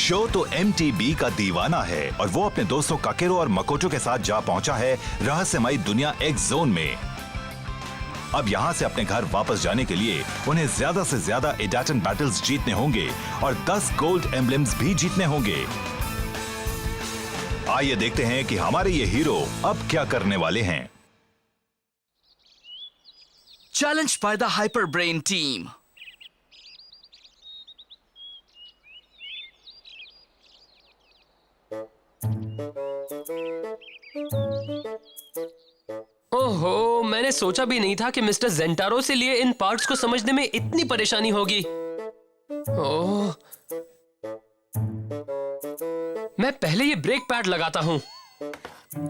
Show तो MTB का दीवाना है और वो अपने दोस्तों काकेरो और मकोटो के साथ जा पहुंचा है रहस्यमयी दुनिया एक्स जोन में। अब यहाँ से अपने घर वापस जाने के लिए उन्हें ज्यादा से ज्यादा इडाटन बैटल्स जीतने होंगे और 10 गोल्ड एम्बलम्स भी जीतने होंगे। आइए देखते हैं कि हमारे ये हीरो अब क्या करने वाले हैं। Challenged by the Hyper Brain team. ओहो, मैंने सोचा भी नहीं था कि मिस्टर जेंटारो से लिए इन पार्ट्स को समझने में इतनी परेशानी होगी। ओह, मैं पहले ये ब्रेक पैड लगाता हूँ।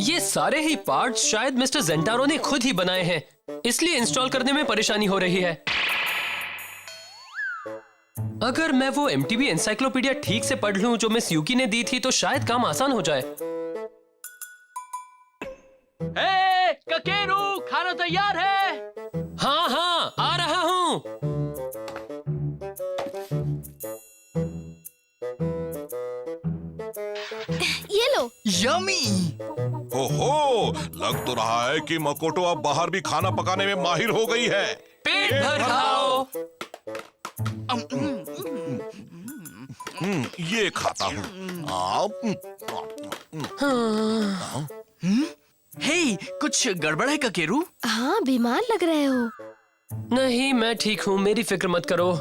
ये सारे ही पार्ट्स शायद मिस्टर जेंटारो ने खुद ही बनाए हैं, इसलिए इंस्टॉल करने में परेशानी हो रही है। अगर मैं वो एमटीबी एनसाइक्लोपीडिया ठीक से पढ़ लूं जो मिस यूकी ने दी थी तो शायद काम आसान हो जाए। हे, ककेरू, खाना तैयार है? हाँ हाँ, आ रहा हूँ। ये लो। Yummy! ओहो, लग तो रहा है कि मकोटो अब बाहर भी खाना पकाने में माहिर हो गई है। पेट भर खाओ। ये खाता हूँ। Hey, कुछ गड़बड़ है ककेरू? हाँ, बीमार लग रहे हो। नहीं, मैं ठीक हूँ, मेरी फिक्र मत करो।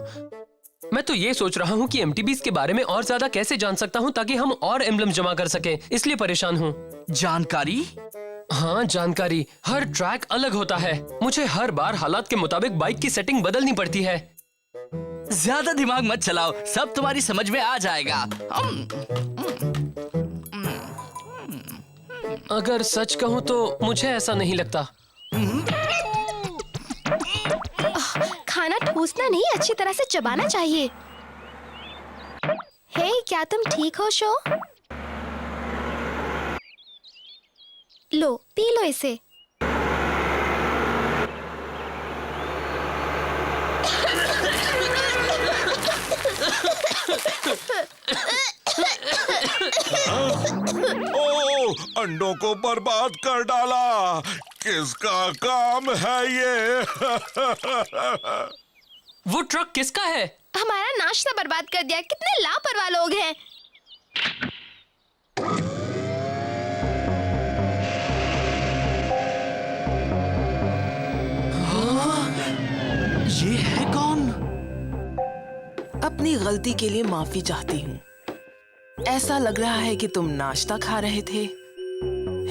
मैं तो ये सोच रहा हूँ कि एमटीबीज के बारे में और ज्यादा कैसे जान सकता हूँ ताकि हम और एम्बलम जमा कर सके, इसलिए परेशान हूँ। जानकारी? हाँ, जानकारी। हर ट्रैक अलग होता है। मुझे हर बार हालात के मुताबिक बाइक की सेटिंग बदलनी पड़ती है। ज्यादा दिमाग मत चलाओ, सब तुम्हारी समझ में आ जाएगा। अगर सच कहूँ तो मुझे ऐसा नहीं लगता। खाना ठूसना नहीं, अच्छी तरह से चबाना चाहिए। हे, क्या तुम ठीक हो शो? लो, पी लो इसे। ओह, अंडों को बर्बाद कर डाला। किसका काम है ये? वो ट्रक किसका है? हमारा नाश्ता बर्बाद कर दिया। कितने लापरवाह लोग हैं। ये है कौन? अपनी गलती के लिए माफी चाहती हूँ। ऐसा लग रहा है कि तुम नाश्ता खा रहे थे,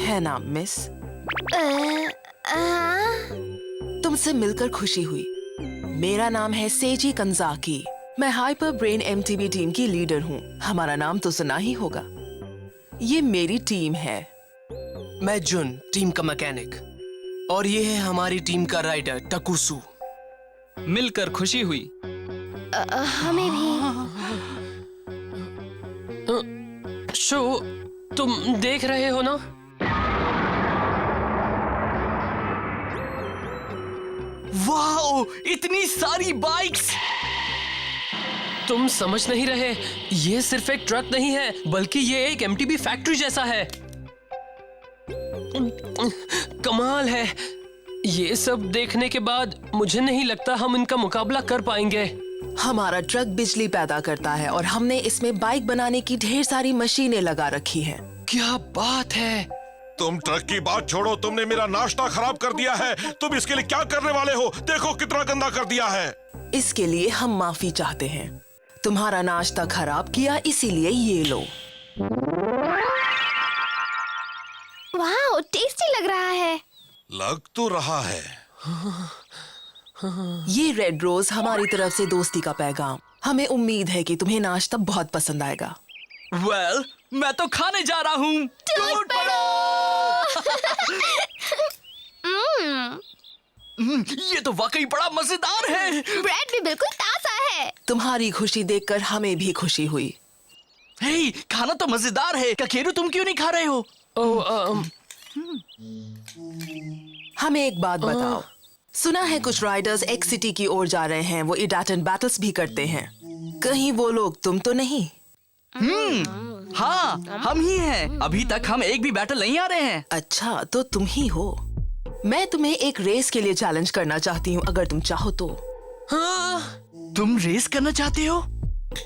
है ना मिस? तुमसे मिलकर खुशी हुई। मेरा नाम है सेजी कंजाकी। मैं हाइपर ब्रेन एमटीबी टीम की लीडर हूँ। हमारा नाम तो सुना ही होगा। ये मेरी टीम है। मैं जुन, टीम का मैकेनिक, और ये है हमारी टीम का राइडर टकुसु। मिलकर खुशी हुई। हमें भी। शो, तुम देख रहे हो ना? वाओ, इतनी सारी बाइक्स! तुम समझ नहीं रहे, ये सिर्फ एक ट्रक नहीं है बल्कि ये एक एमटीबी फैक्ट्री जैसा है। कमाल है। ये सब देखने के बाद मुझे नहीं लगता हम इनका मुकाबला कर पाएंगे। हमारा ट्रक बिजली पैदा करता है और हमने इसमें बाइक बनाने की ढेर सारी मशीनें लगा रखी हैं। क्या बात है। तुम ट्रक की बात छोड़ो, तुमने मेरा नाश्ता खराब कर दिया है। तुम इसके लिए क्या करने वाले हो? देखो कितना गंदा कर दिया है। इसके लिए हम माफी चाहते हैं। तुम्हारा नाश्ता खराब किया, इसीलिए ये लो। वाह, टेस्टी लग रहा है। लग तो रहा है। ये रेड रोज हमारी तरफ से दोस्ती का पैगाम। हमें उम्मीद है कि तुम्हें नाश्ता बहुत पसंद आएगा। वेल, मैं तो खाने जा रहा हूँ। टूट पड़ो। ये तो वाकई बड़ा मजेदार है। ब्रेड भी बिल्कुल ताजा है। तुम्हारी खुशी देखकर हमें भी खुशी हुई। हे, खाना तो मजेदार है। ककेरू, तुम क्यों नहीं खा रहे हो? हमें एक बात बताओ। सुना है कुछ राइडर्स एक्स सिटी की ओर जा रहे हैं। वो इडाटन बैटल्स भी करते हैं। कहीं वो लोग तुम तो नहीं? हाँ, हम ही हैं। अभी तक हम एक भी बैटल नहीं आ रहे हैं। अच्छा, तो तुम ही हो। मैं तुम्हें एक रेस के लिए चैलेंज करना चाहती हूँ, अगर तुम चाहो तो। हाँ, तुम रेस करना चाहते हो?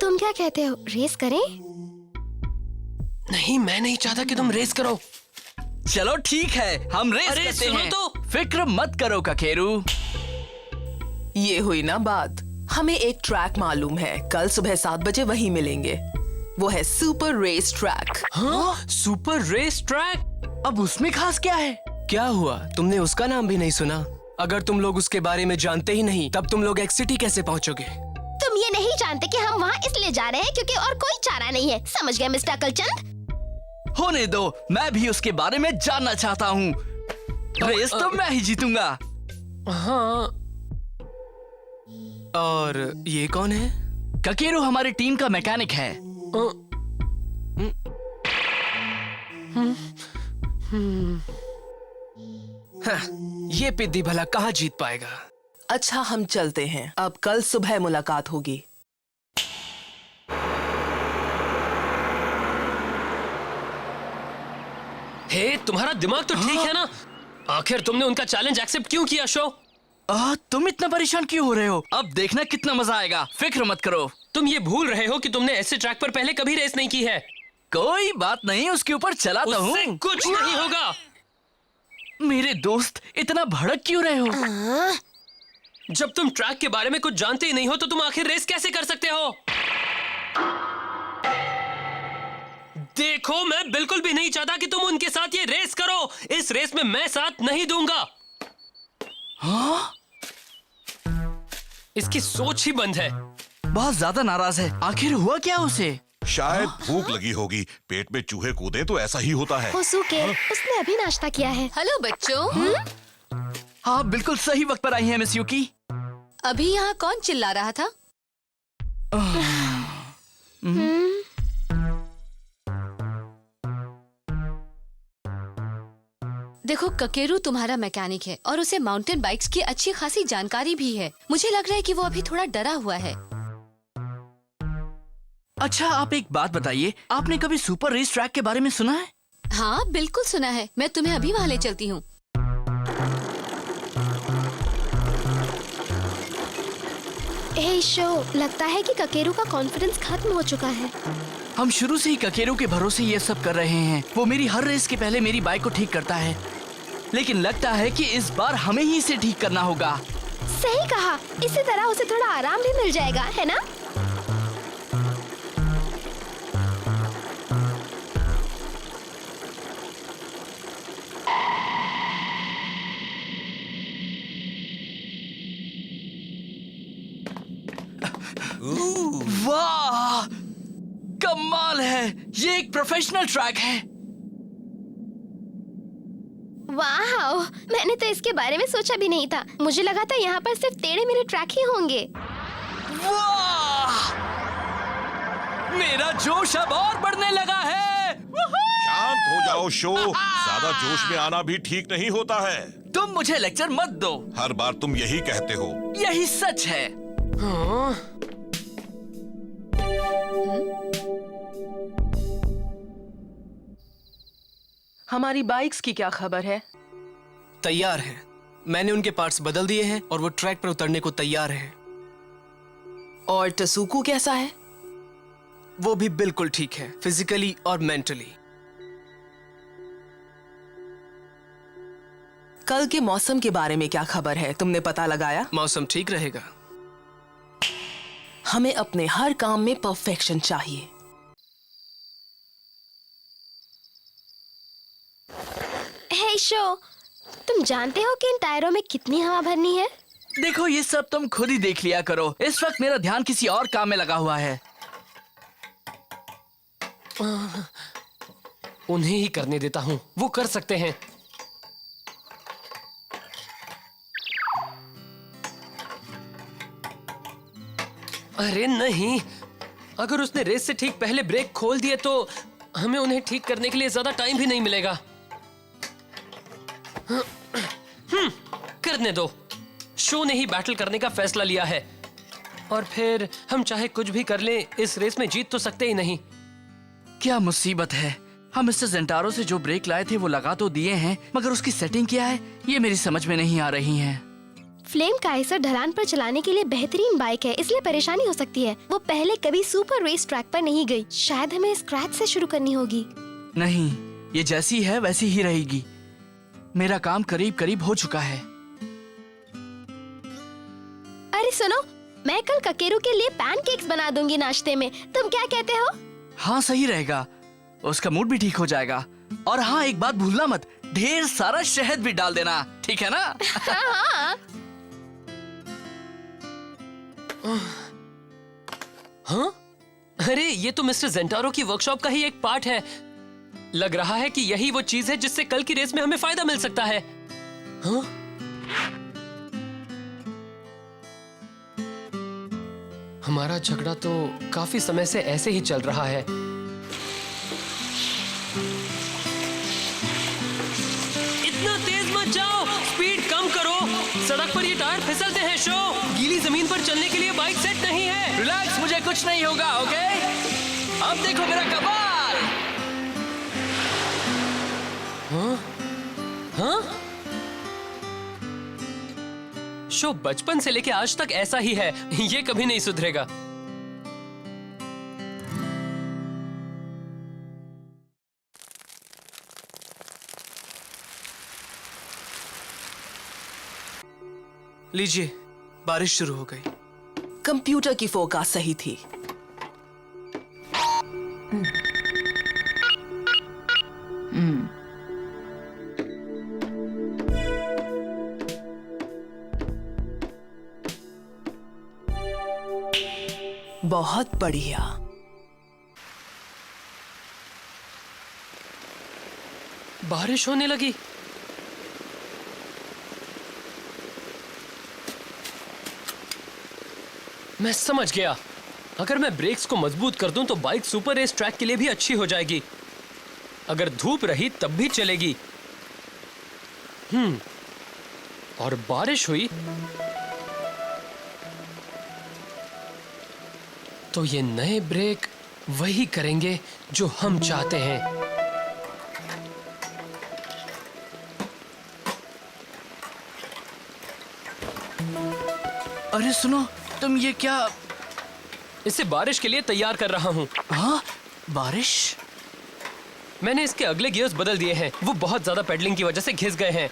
तुम क्या कहते हो, रेस करें? नहीं, मैं नहीं चाहता कि तुम रेस करो। चलो ठीक है, हम रेस अरे, करते सुनो हैं। तो। फिक्र मत करो ककेरू। ये हुई ना बात। हमें एक ट्रैक मालूम है, कल सुबह 7 बजे वहीं मिलेंगे। वो है सुपर रेस ट्रैक। हाँ, सुपर रेस ट्रैक। अब उसमें खास क्या है? क्या हुआ, तुमने उसका नाम भी नहीं सुना? अगर तुम लोग उसके बारे में जानते ही नहीं, तब तुम लोग एक्स सिटी कैसे पहुंचोगे? तुम ये नहीं जानते कि हम वहाँ इसलिए जा रहे हैं क्योंकि और कोई चारा नहीं है। समझ गए मिस्टर अकलचंद? होने दो, मैं भी उसके बारे में जानना चाहता हूँ। रेस तो मैं ही जीतूंगा। हाँ, और ये कौन है? ककेरू हमारी टीम का मैकेनिक है। हाँ, ये पिद्दी भला कहाँ जीत पाएगा? अच्छा, हम चलते हैं। अब कल सुबह मुलाकात होगी। हे, तुम्हारा दिमाग तो ठीक है ना? आखिर तुमने उनका चैलेंज एक्सेप्ट क्यों किया शो? तुम इतना परेशान क्यों हो रहे हो? अब देखना कितना मजा आएगा। फिक्र मत करो। तुम ये भूल रहे हो कि तुमने ऐसे ट्रैक पर पहले कभी रेस नहीं की है। कोई बात नहीं, उसके ऊपर चलाता उससे हूँ। कुछ नहीं होगा। मेरे दोस्त, इतना भड़क क्यों रहे हो? जब तुम ट्रैक के बारे में कुछ जानते ही नहीं हो तो तुम आखिर रेस कैसे कर सकते हो? देखो, मैं बिल्कुल भी नहीं चाहता कि तुम उनके साथ ये रेस करो। इस रेस में मैं साथ नहीं दूंगा। हाँ? इसकी सोच ही बंद है। बहुत ज्यादा नाराज है। आखिर हुआ क्या उसे? शायद भूख लगी होगी। पेट में चूहे कूदे तो ऐसा ही होता है। होसुके, उसने अभी नाश्ता किया है। हेलो बच्चों। हाँ, बिल्कुल सही वक्त पर आई हैं मिस युकी। अभी यहाँ कौन चिल्ला रहा था? देखो, ककेरू तुम्हारा मैकेनिक है और उसे माउंटेन बाइक्स की अच्छी खासी जानकारी भी है। मुझे लग रहा है कि वो अभी थोड़ा डरा हुआ है। अच्छा, आप एक बात बताइए, आपने कभी सुपर रेस ट्रैक के बारे में सुना है? हाँ, बिल्कुल सुना है। मैं तुम्हें अभी वहाँ ले चलती हूँ। हे शो, लगता है कि ककेरू का कॉन्फिडेंस खत्म हो चुका है। हम शुरू से ही ककेरू के भरोसे ये सब कर रहे हैं। वो मेरी हर रेस के पहले मेरी बाइक को ठीक करता है, लेकिन लगता है कि इस बार हमें ही इसे ठीक करना होगा। सही कहा। इसी तरह उसे थोड़ा आराम भी मिल जाएगा, है ना? वाह, कमाल है। ये एक प्रोफेशनल ट्रैक है। वाह, मैंने तो इसके बारे में सोचा भी नहीं था। मुझे लगा था यहाँ पर सिर्फ टेढ़े मेढ़े ट्रैक ही होंगे। वाह, मेरा जोश अब और बढ़ने लगा है। शांत हो जाओ शो। ज्यादा जोश में आना भी ठीक नहीं होता है। तुम मुझे लेक्चर मत दो। हर बार तुम यही कहते हो। यही सच है। हाँ? हमारी बाइक्स की क्या खबर है? तैयार है। मैंने उनके पार्ट्स बदल दिए हैं और वो ट्रैक पर उतरने को तैयार हैं। और टसुकू कैसा है? वो भी बिल्कुल ठीक है, फिजिकली और मेंटली। कल के मौसम के बारे में क्या खबर है? तुमने पता लगाया? मौसम ठीक रहेगा। हमें अपने हर काम में परफेक्शन चाहिए। हे शो, तुम जानते हो कि इन टायरों में कितनी हवा भरनी है? देखो, ये सब तुम खुद ही देख लिया करो। इस वक्त मेरा ध्यान किसी और काम में लगा हुआ है। उन्हें ही करने देता हूँ, वो कर सकते हैं। अरे नहीं, अगर उसने रेस से ठीक पहले ब्रेक खोल दिए तो हमें उन्हें ठीक करने के लिए ज्यादा टाइम भी नहीं मिलेगा। करने दो। शो ने ही बैटल करने का फैसला लिया है और फिर हम चाहे कुछ भी कर लें, इस रेस में जीत तो सकते ही नहीं। क्या मुसीबत है। हम मिस्टर जेंटारो से जो ब्रेक लाए थे वो लगा तो दिए हैं, मगर उसकी सेटिंग क्या है ये मेरी समझ में नहीं आ रही है। फ्लेम काइसर ढलान पर चलाने के लिए बेहतरीन बाइक है, इसलिए परेशानी हो सकती है। वो पहले कभी सुपर रेस ट्रैक पर नहीं गई। शायद हमें स्क्रैच से शुरू करनी होगी। नहीं, ये जैसी है वैसी ही रहेगी। मेरा काम करीब करीब हो चुका है। अरे सुनो, मैं कल ककेरू के लिए पैनकेक्स बना दूंगी नाश्ते में। तुम क्या कहते हो? हाँ सही रहेगा, उसका मूड भी ठीक हो जाएगा। और हाँ, एक बात भूलना मत, ढेर सारा शहद भी डाल देना, ठीक है ना? हाँ? अरे ये तो मिस्टर जेंटारो की वर्कशॉप का ही एक पार्ट है। लग रहा है कि यही वो चीज है जिससे कल की रेस में हमें फायदा मिल सकता है। हाँ? हमारा झगड़ा तो काफी समय से ऐसे ही चल रहा है। इतना तेज मत जाओ, स्पीड कम करो। सड़क पर ये टायर फिसलते हैं शो। गीली जमीन पर चलने के लिए बाइक सेट नहीं है। रिलैक्स, मुझे कुछ नहीं होगा, ओके? अब देखो मेरा कमाल। हाँ? हाँ? शो बचपन से लेके आज तक ऐसा ही है, ये कभी नहीं सुधरेगा। लीजिए, बारिश शुरू हो गई। कंप्यूटर की फोरकास्ट सही थी। बहुत बढ़िया। बारिश होने लगी। मैं समझ गया, अगर मैं ब्रेक्स को मजबूत कर दूं तो बाइक सुपर रेस ट्रैक के लिए भी अच्छी हो जाएगी। अगर धूप रही तब भी चलेगी। और बारिश हुई तो ये नए ब्रेक वही करेंगे जो हम चाहते हैं। अरे सुनो, तुम ये क्या? इसे बारिश के लिए तैयार कर रहा हूं। हाँ, बारिश? मैंने इसके अगले गियर्स बदल दिए हैं। वो बहुत ज्यादा पेडलिंग की वजह से घिस गए हैं।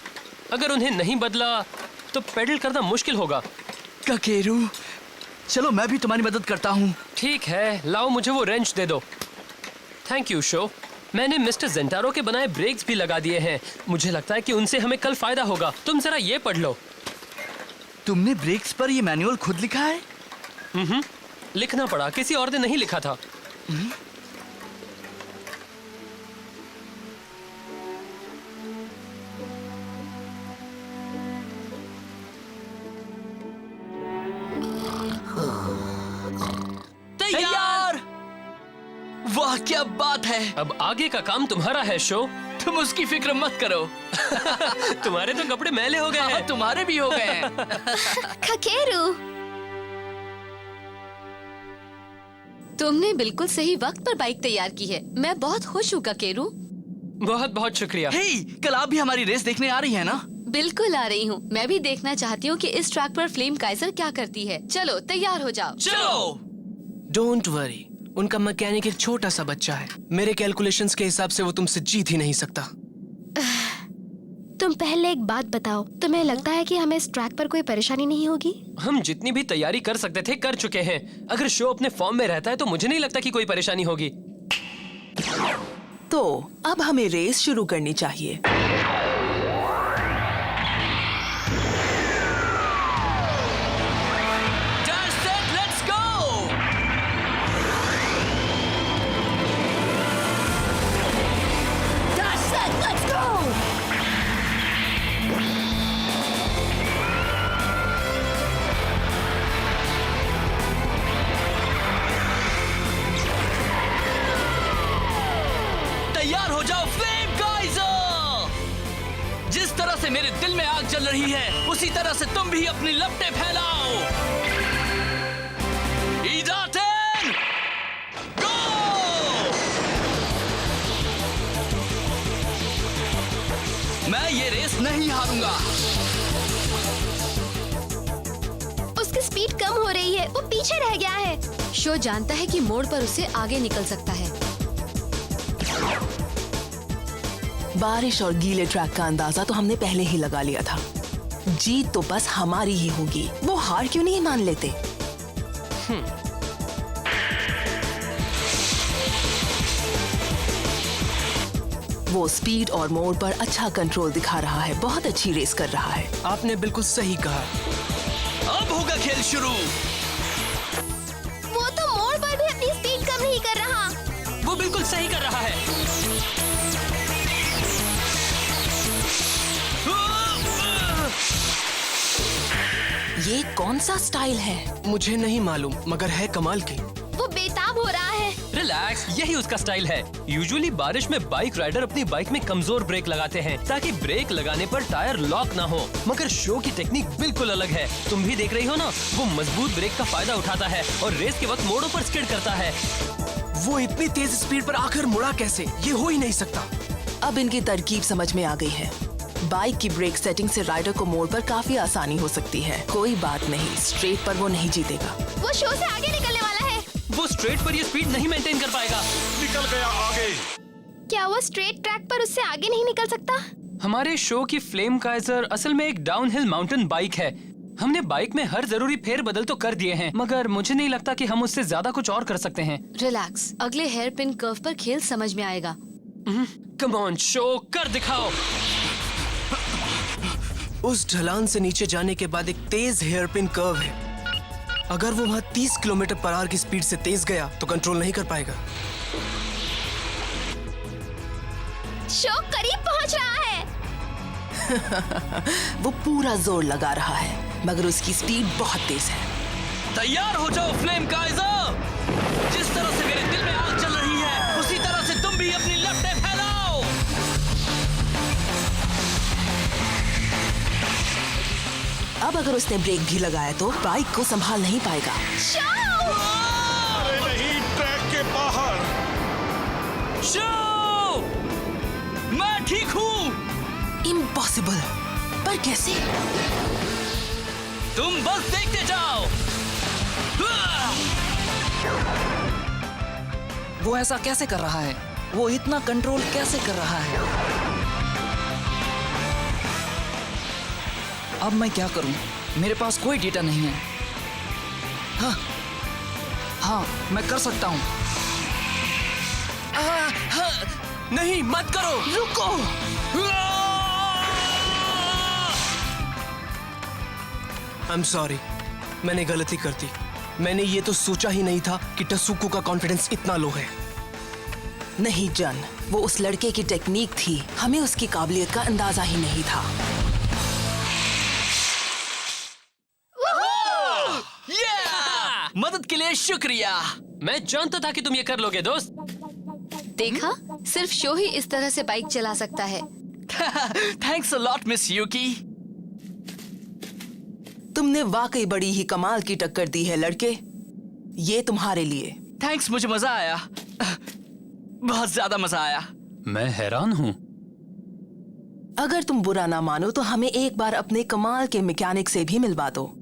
अगर उन्हें नहीं बदला तो पेडल करना मुश्किल होगा। ककेरू, चलो मैं भी तुम्हारी मदद करता हूँ। ठीक है, लाओ मुझे वो रेंच दे दो। Thank you show. मैंने मिस्टर जेंटारो के बनाए ब्रेक्स भी लगा दिए हैं। मुझे लगता है कि उनसे हमें कल फायदा होगा। तुम जरा ये पढ़ लो। तुमने ब्रेक्स पर ये मैनुअल खुद लिखा है? लिखना पड़ा, किसी और ने नहीं लिखा था। तैयार! वाह क्या बात है! अब आगे का काम तुम्हारा है शो। तुम उसकी फिक्र मत करो। तुम्हारे तो कपड़े मैले हो गए हाँ, हैं। तुम्हारे भी हो गए हैं। ककेरू, तुमने बिल्कुल सही वक्त पर बाइक तैयार की है। मैं बहुत खुश हूँ ककेरू। बहुत बहुत शुक्रिया। हे, कल आप भी हमारी रेस देखने आ रही हैं ना? बिल्कुल आ रही हूँ। मैं भी देखना चाहती हूँ कि इस ट्रैक पर फ्लेम काइजर क्या करती है। चलो तैयार हो जाओ। चलो। डोंट वरी, उनका मैकेनिक एक छोटा सा बच्चा है। मेरे कैलकुलेशंस के हिसाब से वो तुमसे जीत ही नहीं सकता। तुम पहले एक बात बताओ, तुम्हें लगता है कि हमें इस ट्रैक पर कोई परेशानी नहीं होगी? हम जितनी भी तैयारी कर सकते थे कर चुके हैं। अगर शो अपने फॉर्म में रहता है तो मुझे नहीं लगता कि कोई परेशानी होगी। तो अब हमें रेस शुरू करनी चाहिए। That's it, let's go! That's it, let's go! तैयार हो जाओ फ्लेम काइजर! जिस तरह से मेरे दिल में आग जल रही है, उसी तरह से तुम भी अपनी लपटें फैलाओ। ईजातेन, गो! उसकी स्पीड कम हो रही है, वो पीछे रह गया है। शो जानता है कि मोड़ पर उसे आगे निकल सकता है। बारिश और गीले ट्रैक का अंदाजा तो हमने पहले ही लगा लिया था। जीत तो बस हमारी ही होगी। वो हार क्यों नहीं मान लेते? वो स्पीड और मोड़ पर अच्छा कंट्रोल दिखा रहा है। बहुत अच्छी रेस कर रहा है। आपने बिल्कुल सही कहा। अब होगा खेल शुरू। वो तो मोड़ पर भी अपनी स्पीड कम नहीं कर रहा। वो बिल्कुल सही कर रहा है। ये कौन सा स्टाइल है? मुझे नहीं मालूम, मगर है कमाल की। वो बेताब हो रहा है। रिलैक्स, यही उसका स्टाइल है। यूजुअली बारिश में बाइक राइडर अपनी बाइक में कमजोर ब्रेक लगाते हैं ताकि ब्रेक लगाने पर टायर लॉक ना हो, मगर शो की टेक्निक बिल्कुल अलग है। तुम भी देख रही हो ना, वो मजबूत ब्रेक का फायदा उठाता है और रेस के वक्त मोड़ों पर स्किड करता है। वो इतनी तेज स्पीड पर आकर मुड़ा कैसे? ये हो ही नहीं सकता। अब इनकी तरकीब समझ में आ गई है। बाइक की ब्रेक सेटिंग से राइडर को मोड़ पर काफी आसानी हो सकती है। कोई बात नहीं, स्ट्रेट पर वो नहीं जीतेगा। वो शो से आगे निकलने वाला है। वो स्ट्रेट पर ये स्पीड नहीं मेंटेन कर पाएगा। निकल गया आगे। क्या वो स्ट्रेट ट्रैक पर उससे आगे नहीं निकल सकता? हमारे शो की फ्लेम काइजर असल में एक डाउनहिल माउंटेन बाइक है। हमने बाइक में हर जरूरी फेर बदल तो कर दिए हैं, मगर मुझे नहीं लगता कि हम उससे ज्यादा कुछ और कर सकते हैं। रिलैक्स, अगले हेयर पिन कर्व पर खेल समझ में आएगा। कम ऑन शो, कर दिखाओ। उस ढलान से नीचे जाने के बाद एक तेज हेयर पिन कर्व है। अगर वो वहाँ 30 किलोमीटर पर आवर की स्पीड से तेज गया तो कंट्रोल नहीं कर पाएगा। शो करीब पहुंच रहा है। वो पूरा जोर लगा रहा है, मगर उसकी स्पीड बहुत तेज है। तैयार हो जाओ फ्लेम काइजर। जिस तरह से मेरे दिल में आग चल रही है, उसी तरह से तुम भी अपनी लपटें फैलाओ। अब अगर उसने ब्रेक भी लगाया तो बाइक को संभाल नहीं पाएगा। अरे नहीं, ट्रैक के बाहर। शो, मैं ठीक हूँ। इम्पॉसिबल। पर कैसे? तुम बस देखते जाओ। वो ऐसा कैसे कर रहा है? वो इतना कंट्रोल कैसे कर रहा है? अब मैं क्या करूं? मेरे पास कोई डेटा नहीं है। हाँ, मैं कर सकता हूं। नहीं, मत करो, रुको। I'm sorry, मैंने गलती कर दी। मैंने ये तो सोचा ही नहीं था कि टसुको का कॉन्फिडेंस इतना लो है। नहीं जन, वो उस लड़के की टेक्निक थी। हमें उसकी काबिलियत का अंदाजा ही नहीं था। मदद के लिए शुक्रिया। मैं जानता था कि तुम ये कर लोगे दोस्त। देखा, सिर्फ शो ही इस तरह से बाइक चला सकता है। Thanks a lot miss Yuki. तुमने वाकई बड़ी ही कमाल की टक्कर दी है लड़के। ये तुम्हारे लिए। थैंक्स, मुझे मजा आया। बहुत ज्यादा मजा आया। मैं हैरान हूँ। अगर तुम बुरा ना मानो तो हमें एक बार अपने कमाल के मैकेनिक से भी मिलवा दो।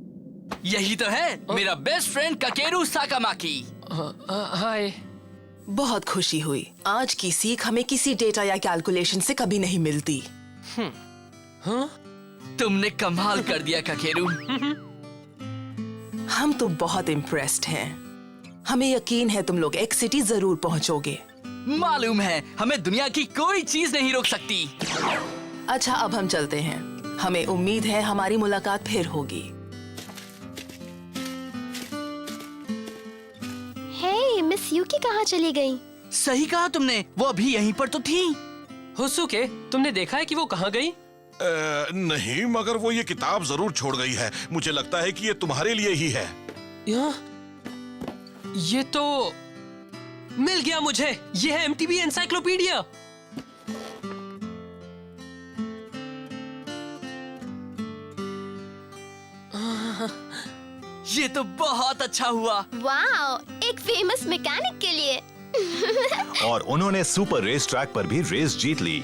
यही तो है मेरा बेस्ट फ्रेंड काकेरू साकामाकी। हाय। बहुत खुशी हुई। आज की सीख हमें किसी डेटा या कैलकुलेशन से कभी नहीं मिलती। तुमने कमाल कर दिया काकेरू। हम तो बहुत इम्प्रेस्ड हैं। हमें यकीन है तुम लोग एक सिटी जरूर पहुंचोगे। मालूम है, हमें दुनिया की कोई चीज नहीं रोक सकती। अच्छा, अब हम चलते हैं। हमें उम्मीद है हमारी मुलाकात फिर होगी। हे, मिस यूकी कहाँ चली गई? सही कहा तुमने, वो अभी यहीं पर तो थी। होसुके, तुमने देखा है कि वो कहाँ गई? नहीं, मगर वो ये किताब जरूर छोड़ गई है। मुझे लगता है कि ये तुम्हारे लिए ही है। ये तो मिल गया मुझे। ये है एमटीबी एनसाइक्लोपीडिया। ये तो बहुत अच्छा हुआ। वाओ, एक फेमस मैकेनिक के लिए। और उन्होंने सुपर रेस ट्रैक पर भी रेस जीत ली।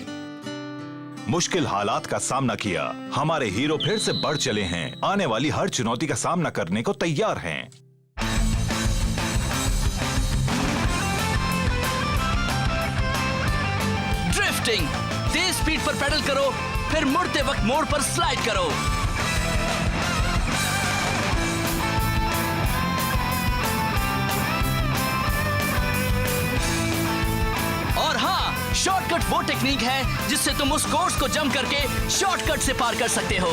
मुश्किल हालात का सामना किया। हमारे हीरो फिर से बढ़ चले हैं, आने वाली हर चुनौती का सामना करने को तैयार हैं। ड्रिफ्टिंग, तेज स्पीड पर पेडल करो, फिर मुड़ते वक्त मोड़ पर स्लाइड करो। और हाँ, शॉर्टकट वो टेक्निक है जिससे तुम उस कोर्स को जंप करके शॉर्टकट से पार कर सकते हो।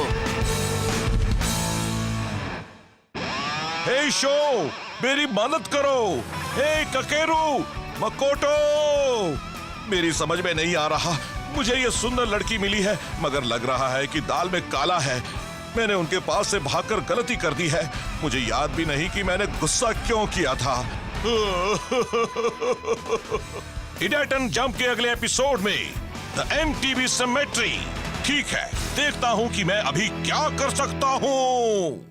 हे शो, मेरी मदद करो। हे ककेरू, मकोटो, मेरी समझ में नहीं आ रहा। मुझे ये सुंदर लड़की मिली है, मगर लग रहा है कि दाल में काला है। मैंने उनके पास से भागकर गलती कर दी है। मुझे याद भी नहीं कि मैंने गुस्सा क्यों किया था। इडाटन जंप के अगले एपिसोड में द MTV सिमेट्री। ठीक है, देखता हूं कि मैं अभी क्या कर सकता हूं।